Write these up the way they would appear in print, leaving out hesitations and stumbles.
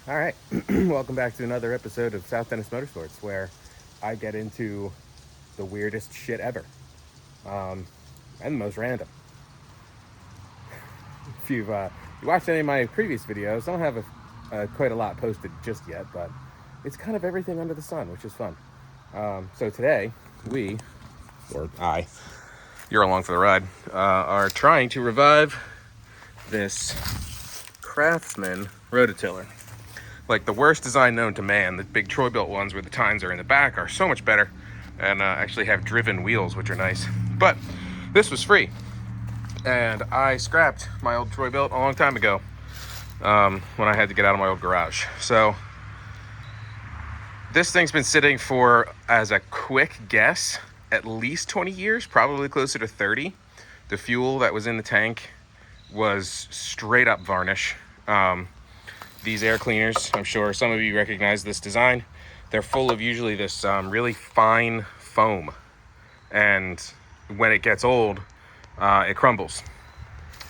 All right, welcome back to another episode of South Dennis Motorsports, where I get into the weirdest shit ever, and the most random. If you watched any of my previous videos, I don't have quite a lot posted just yet, but it's kind of everything under the sun, which is fun. So today, we, or I, you're along for the ride, are trying to revive this Craftsman rototiller. Like the worst design known to man. The big Troy built ones where the tines are in the back are so much better and actually have driven wheels, which are nice. But this was free, and I scrapped my old Troy built a long time ago when I had to get out of my old garage. So this thing's been sitting for, as a quick guess, at least 20 years, probably closer to 30. The fuel that was in the tank was straight up varnish. These air cleaners, I'm sure some of you recognize this design. They're full of usually this really fine foam, and when it gets old, it crumbles.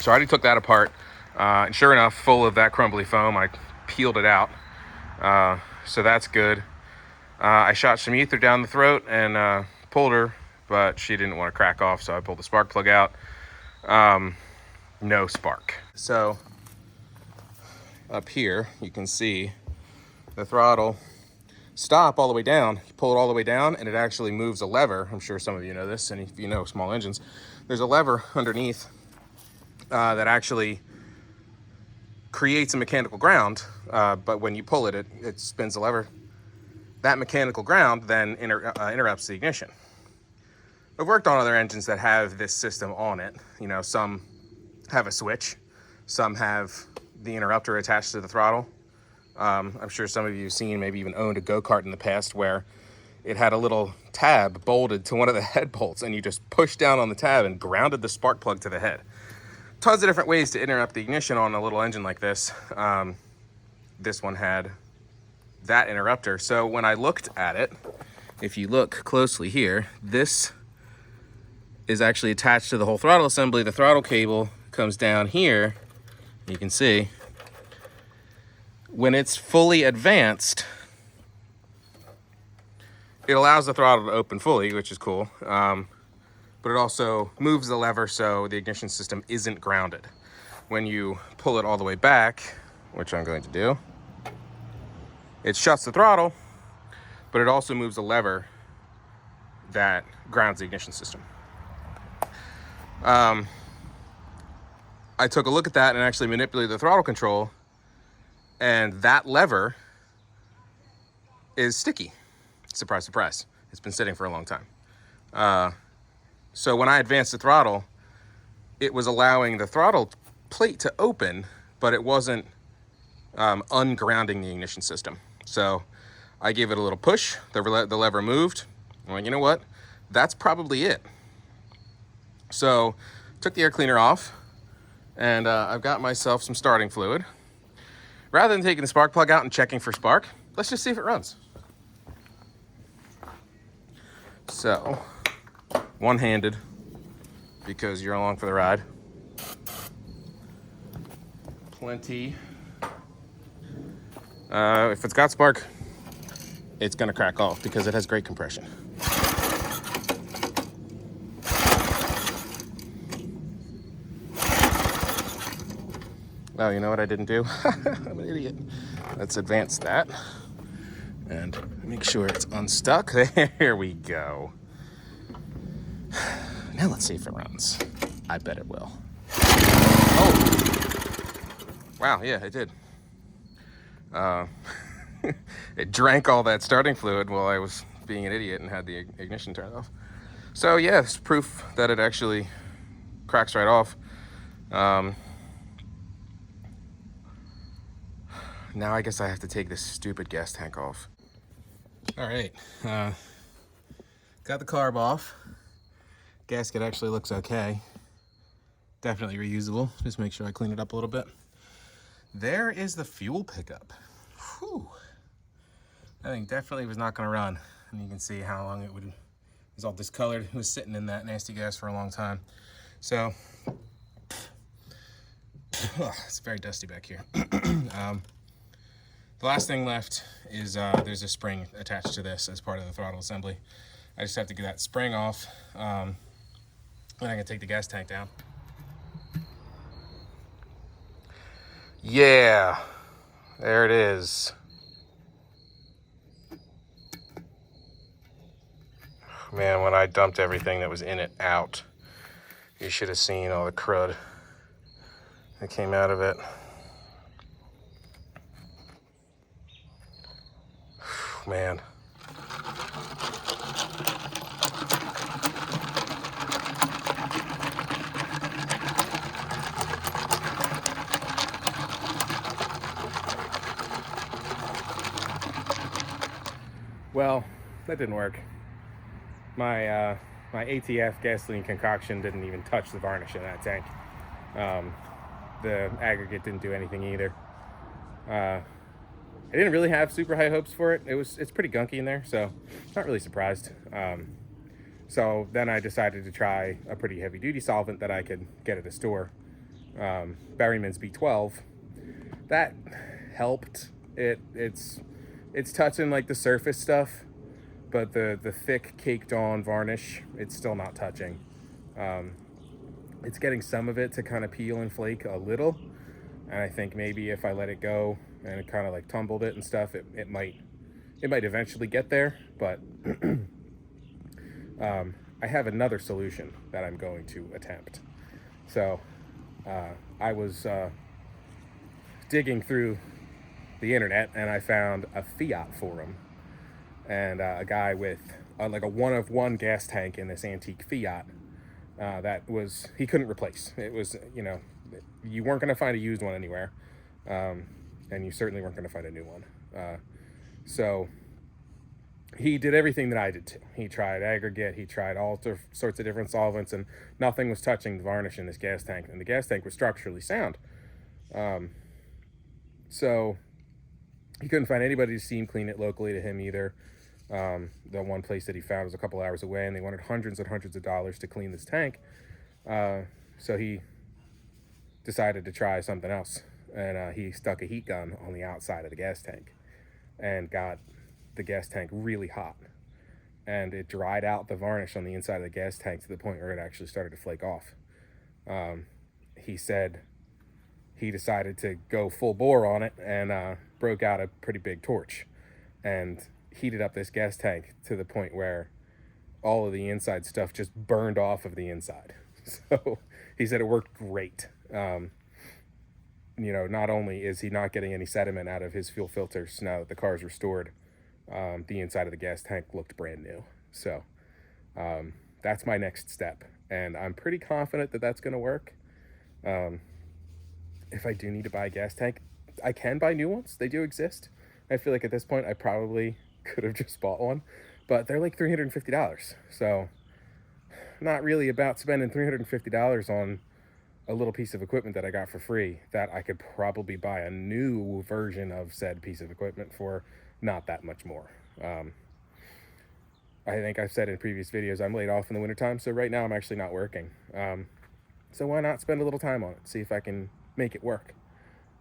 So I already took that apart, and sure enough, full of that crumbly foam. I peeled it out, so that's good. I shot some ether down the throat and pulled her, but she didn't want to crack off, so I pulled the spark plug out. No spark. So up here, you can see the throttle stop all the way down. You pull it all the way down, and it actually moves a lever. I'm sure some of you know this, and if you know small engines, there's a lever underneath that actually creates a mechanical ground, but when you pull it, it spins the lever. That mechanical ground then interrupts the ignition. I've worked on other engines that have this system on it. You know, some have a switch, some have the interrupter attached to the throttle. I'm sure some of you have seen, maybe even owned a go-kart in the past where it had a little tab bolted to one of the head bolts, and you just pushed down on the tab and grounded the spark plug to the head. Tons of different ways to interrupt the ignition on a little engine like this. This one had that interrupter. So when I looked at it, if you look closely here, this is actually attached to the whole throttle assembly. The throttle cable comes down here. You can see when it's fully advanced, it allows the throttle to open fully, which is cool. But it also moves the lever so the ignition system isn't grounded. When you pull it all the way back, which I'm going to do, it shuts the throttle, but it also moves the lever that grounds the ignition system. I took a look at that and actually manipulated the throttle control, and that lever is sticky. Surprise, surprise. It's been sitting for a long time. So when I advanced the throttle, it was allowing the throttle plate to open, but it wasn't ungrounding the ignition system. So I gave it a little push, the lever moved. I'm like, you know what? That's probably it. So took the air cleaner off, and I've got myself some starting fluid. Rather than taking the spark plug out and checking for spark, let's just see if it runs. So, one-handed, because you're along for the ride. Plenty. If it's got spark, it's gonna crack off because it has great compression. Oh, you know what I didn't do? I'm an idiot. Let's advance that and make sure it's unstuck. There we go. Now let's see if it runs. I bet it will. Oh! Wow, yeah, it did. It drank all that starting fluid while I was being an idiot and had the ignition turned off. So yeah, it's proof that it actually cracks right off. Now I guess I have to take this stupid gas tank off. All right, got the carb off. Gasket actually looks okay. Definitely reusable. Just make sure I clean it up a little bit. There is the fuel pickup. Whew. That thing definitely was not gonna run. And you can see how long it was all discolored. It was sitting in that nasty gas for a long time. So, it's very dusty back here. The The last thing left is there's a spring attached to this as part of the throttle assembly. I just have to get that spring off, and I can take the gas tank down. Yeah, there it is. Man, when I dumped everything that was in it out, you should have seen all the crud that came out of it. Man. Well, that didn't work. My ATF gasoline concoction didn't even touch the varnish in that tank. The aggregate didn't do anything either. I didn't really have super high hopes for it. It's pretty gunky in there, so not really surprised. So then I decided to try a pretty heavy duty solvent that I could get at a store. Berryman's B12. That helped. It's touching like the surface stuff, but the thick caked on varnish, it's still not touching. It's getting some of it to kind of peel and flake a little, and I think maybe if I let it go and it kind of like tumbled it and stuff, it might eventually get there. But I have another solution that I'm going to attempt. So I was digging through the internet, and I found a Fiat forum, and a guy with like a one-of-one gas tank in this antique Fiat that he couldn't replace. It was, you weren't going to find a used one anywhere, and you certainly weren't going to find a new one. So he did everything that I did too. He tried aggregate, he tried all sorts of different solvents, and nothing was touching the varnish in this gas tank, and the gas tank was structurally sound. So he couldn't find anybody to steam clean it locally to him either. The one place that he found was a couple hours away, and they wanted hundreds and hundreds of dollars to clean this tank. So he decided to try something else, and he stuck a heat gun on the outside of the gas tank and got the gas tank really hot, and it dried out the varnish on the inside of the gas tank to the point where it actually started to flake off. He said he decided to go full bore on it and broke out a pretty big torch and heated up this gas tank to the point where all of the inside stuff just burned off of the inside. So he said it worked great. Not only is he not getting any sediment out of his fuel filters now that the car's restored, the inside of the gas tank looked brand new. So that's my next step, and I'm pretty confident that that's going to work. If I do need to buy a gas tank, I can buy new ones. They do exist. I feel like at this point I probably could have just bought one, but they're like $350. So not really about spending $350 on a little piece of equipment that I got for free that I could probably buy a new version of said piece of equipment for not that much more. I think I've said in previous videos, I'm laid off in the wintertime, so right now I'm actually not working. So why not spend a little time on it, see if I can make it work.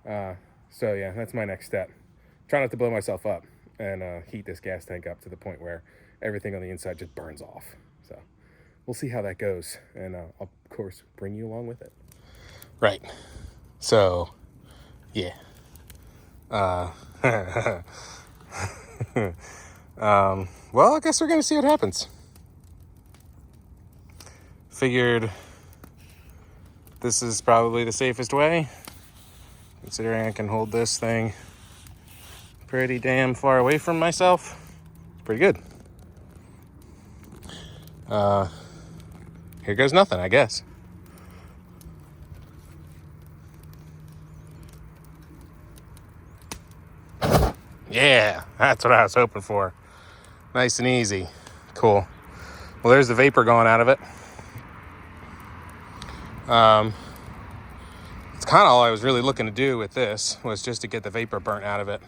So yeah, that's my next step. Try not to blow myself up and heat this gas tank up to the point where everything on the inside just burns off. So we'll see how that goes, and I'll of course bring you along with it. Right. So yeah. Well, I guess we're gonna see what happens. Figured this is probably the safest way, considering I can hold this thing pretty damn far away from myself. It's pretty good. Here goes nothing, I guess. Yeah, that's what I was hoping for. Nice and easy. Cool. Well, there's the vapor going out of it. It's kind of all I was really looking to do with this, was just to get the vapor burnt out of it.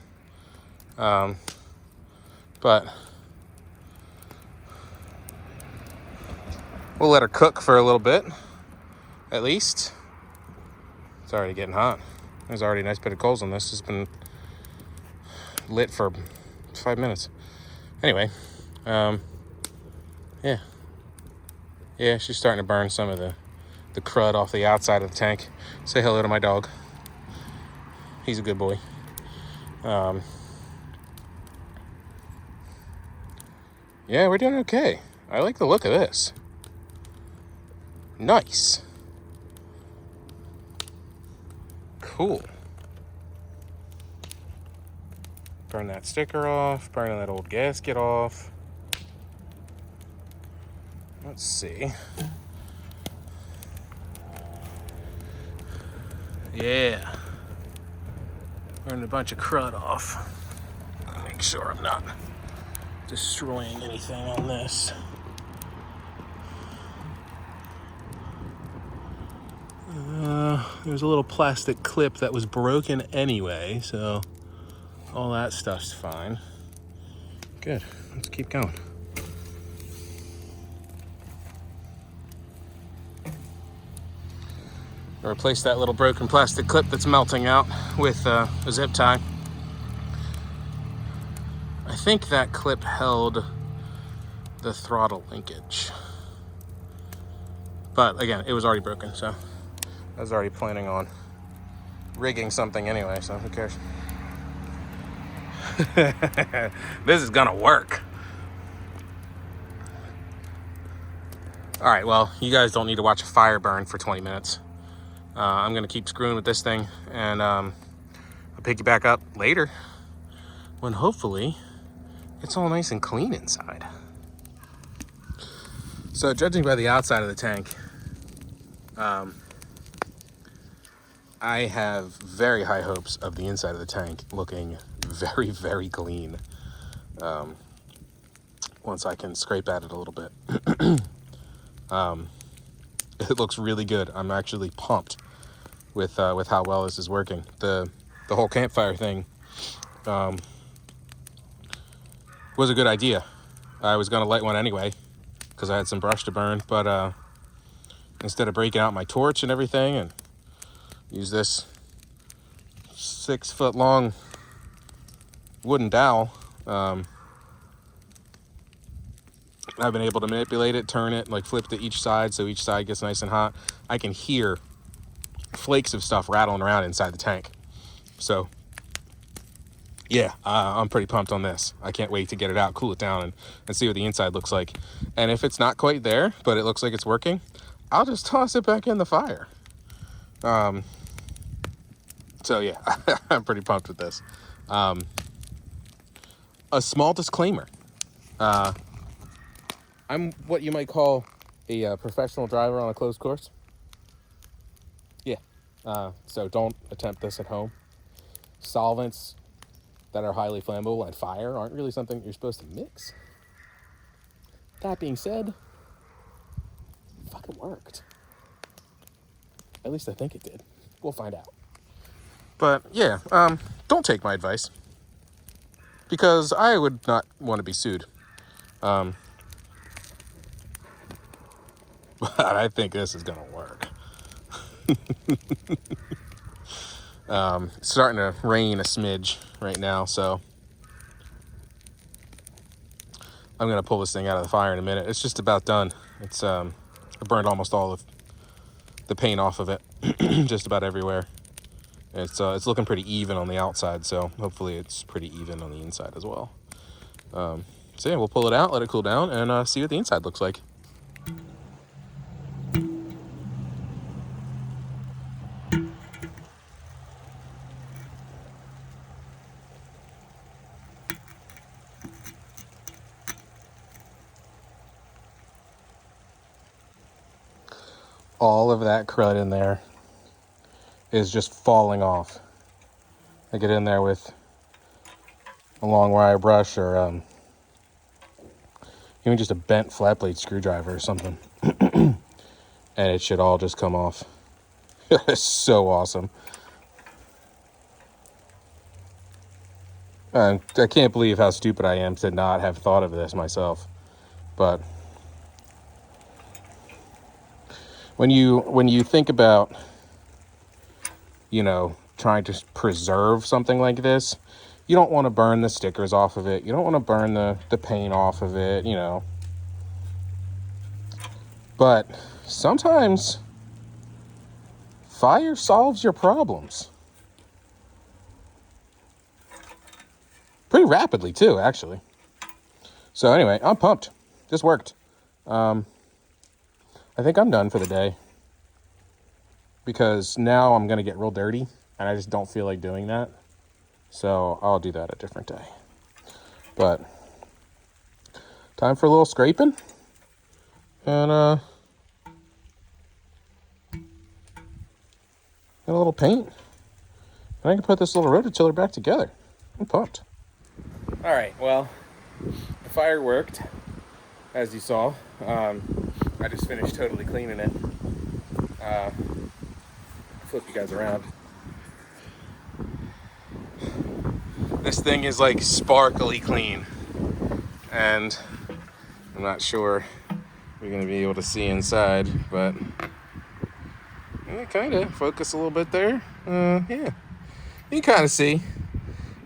But we'll let her cook for a little bit, at least. It's already getting hot. There's already a nice bit of coals on this. It's been lit for 5 minutes. Anyway, yeah. Yeah, she's starting to burn some of the crud off the outside of the tank. Say hello to my dog. He's a good boy. Yeah, we're doing okay. I like the look of this. Nice. Cool. Burn that sticker off. Burning that old gasket off. Let's see. Yeah. Burn a bunch of crud off. Make sure I'm not destroying anything on this. There's a little plastic clip that was broken anyway, so all that stuff's fine. Good. Let's keep going. Replace that little broken plastic clip that's melting out with a zip tie. I think that clip held the throttle linkage. But again, it was already broken, so I was already planning on rigging something anyway, so who cares? This is gonna work. All right, well, you guys don't need to watch a fire burn for 20 minutes. I'm gonna keep screwing with this thing, and I'll pick you back up later when hopefully it's all nice and clean inside. So judging by the outside of the tank, I have very high hopes of the inside of the tank looking very, very clean once I can scrape at it a little bit. It looks really good. I'm actually pumped with how well this is working. The whole campfire thing was a good idea. I was gonna light one anyway because I had some brush to burn, but instead of breaking out my torch and everything and use this 6-foot long wooden dowel, I've been able to manipulate it, turn it, like flip to each side so each side gets nice and hot. I can hear flakes of stuff rattling around inside the tank. So yeah, I'm pretty pumped on this. I can't wait to get it out, cool it down, and see what the inside looks like. And if it's not quite there, but it looks like it's working, I'll just toss it back in the fire. So yeah, I'm pretty pumped with this. A small disclaimer. I'm what you might call a professional driver on a closed course. Yeah. So don't attempt this at home. Solvents that are highly flammable and fire aren't really something you're supposed to mix. That being said, it fucking worked. At least I think it did. We'll find out. But yeah, don't take my advice, because I would not want to be sued. But I think this is gonna work. It's starting to rain a smidge right now, so I'm gonna pull this thing out of the fire in a minute. It's just about done. It's I burned almost all of the paint off of it, just about everywhere. It's looking pretty even on the outside, so hopefully it's pretty even on the inside as well. So yeah, we'll pull it out, let it cool down, and see what the inside looks like. All of that crud in there is just falling off. I get in there with a long wire brush or even just a bent flat blade screwdriver or something, and it should all just come off. It's so awesome. I can't believe how stupid I am to not have thought of this myself. But when you think about, trying to preserve something like this, you don't want to burn the stickers off of it. You don't want to burn the paint off of it, you know. But sometimes fire solves your problems. Pretty rapidly too, actually. So anyway, I'm pumped. This worked. I think I'm done for the day, because now I'm going to get real dirty and I just don't feel like doing that. So I'll do that a different day. But time for a little scraping and a little paint. And I can put this little rototiller back together. I'm pumped. All right, well, the fire worked, as you saw. I just finished totally cleaning it. Flip you guys around. This thing is like sparkly clean, and I'm not sure you're gonna be able to see inside, but yeah, kind of focus a little bit there. Yeah, you can kind of see.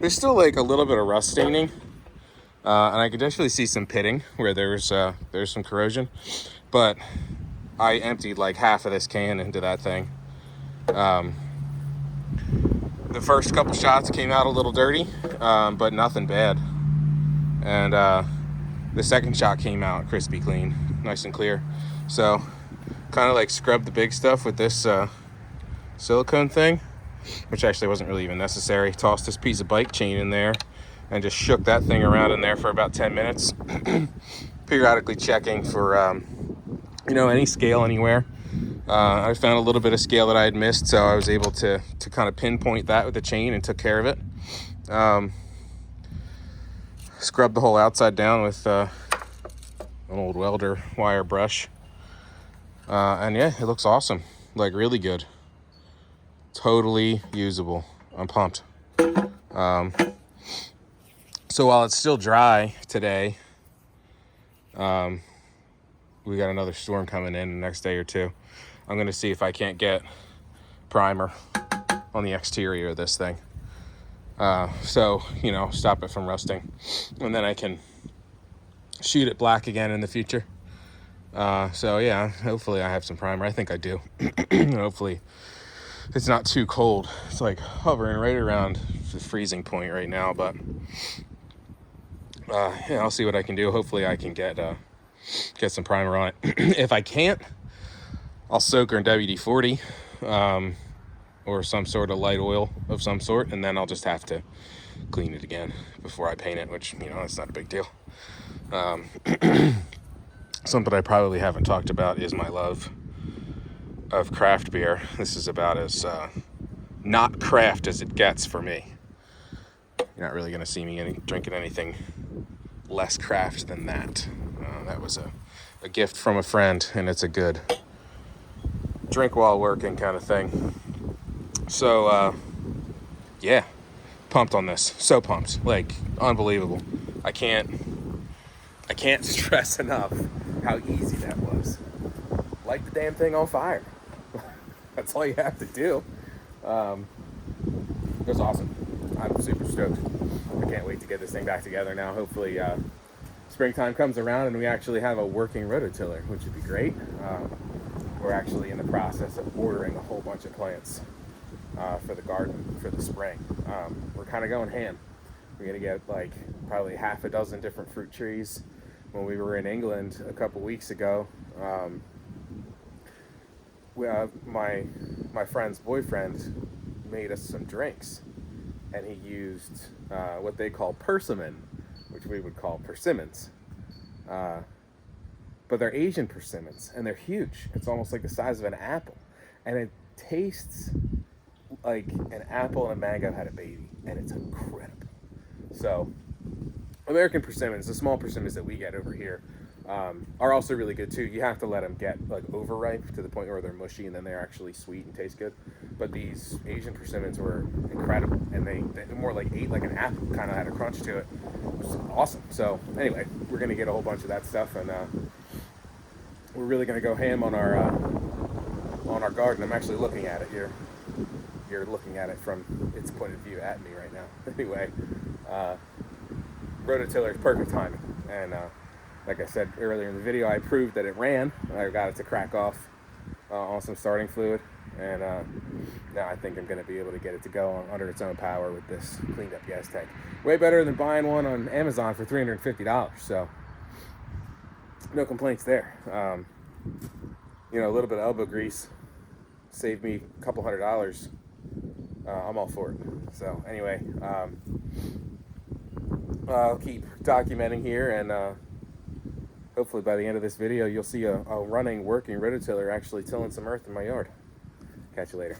There's still like a little bit of rust staining, and I could definitely see some pitting where there's some corrosion, but I emptied like half of this can into that thing. The first couple shots came out a little dirty, but nothing bad. And the second shot came out crispy clean, nice and clear. So kind of like scrubbed the big stuff with this silicone thing, which actually wasn't really even necessary. Tossed this piece of bike chain in there and just shook that thing around in there for about 10 minutes, periodically checking for any scale anywhere. I found a little bit of scale that I had missed, so I was able to kind of pinpoint that with the chain and took care of it. Scrubbed the whole outside down with an old welder wire brush. And yeah, it looks awesome. Like really good. Totally usable. I'm pumped. So while it's still dry today, we got another storm coming in the next day or two. I'm going to see if I can't get primer on the exterior of this thing. So, stop it from rusting. And then I can shoot it black again in the future. So, yeah, hopefully I have some primer. I think I do. Hopefully it's not too cold. It's like hovering right around the freezing point right now. But, yeah, I'll see what I can do. Hopefully I can get some primer on it. If I can't, I'll soak her in WD-40 or some sort of light oil of some sort, and then I'll just have to clean it again before I paint it, which, it's not a big deal. Something I probably haven't talked about is my love of craft beer. This is about as not craft as it gets for me. You're not really going to see me drinking anything less craft than that. That was a gift from a friend, and it's a good drink while working kind of thing. So, yeah, pumped on this. So pumped. Like, unbelievable. I can't stress enough how easy that was. Light the damn thing on fire. That's all you have to do. It was awesome. I'm super stoked. I can't wait to get this thing back together now. Hopefully, springtime comes around and we actually have a working rototiller, which would be great. We're actually in the process of ordering a whole bunch of plants for the garden for the spring. We're kind of going ham. We're going to get like probably half a dozen different fruit trees. When we were in England a couple weeks ago, my friend's boyfriend made us some drinks, and he used what they call persimmon, which we would call persimmons. But they're Asian persimmons, and they're huge. It's almost like the size of an apple. And it tastes like an apple and a mango had a baby, and it's incredible. So, American persimmons, the small persimmons that we get over here, are also really good too. You have to let them get like overripe to the point where they're mushy, and then they're actually sweet and taste good. But these Asian persimmons were incredible, and they more like ate like an apple, kind of had a crunch to it. It was awesome. So anyway, we're gonna get a whole bunch of that stuff, and we're really gonna go ham on our garden. I'm actually looking at it here. you're looking at it from its point of view at me right now. Anyway, rototiller is perfect timing, and like I said earlier in the video, I proved that it ran. I got it to crack off on some starting fluid, and now I think I'm going to be able to get it to go under its own power with this cleaned up gas tank. Way better than buying one on Amazon for $350, so no complaints there. You know, a little bit of elbow grease saved me a couple $100. I'm all for it. So anyway, I'll keep documenting here, and hopefully by the end of this video, you'll see a running, working rototiller actually tilling some earth in my yard. Catch you later.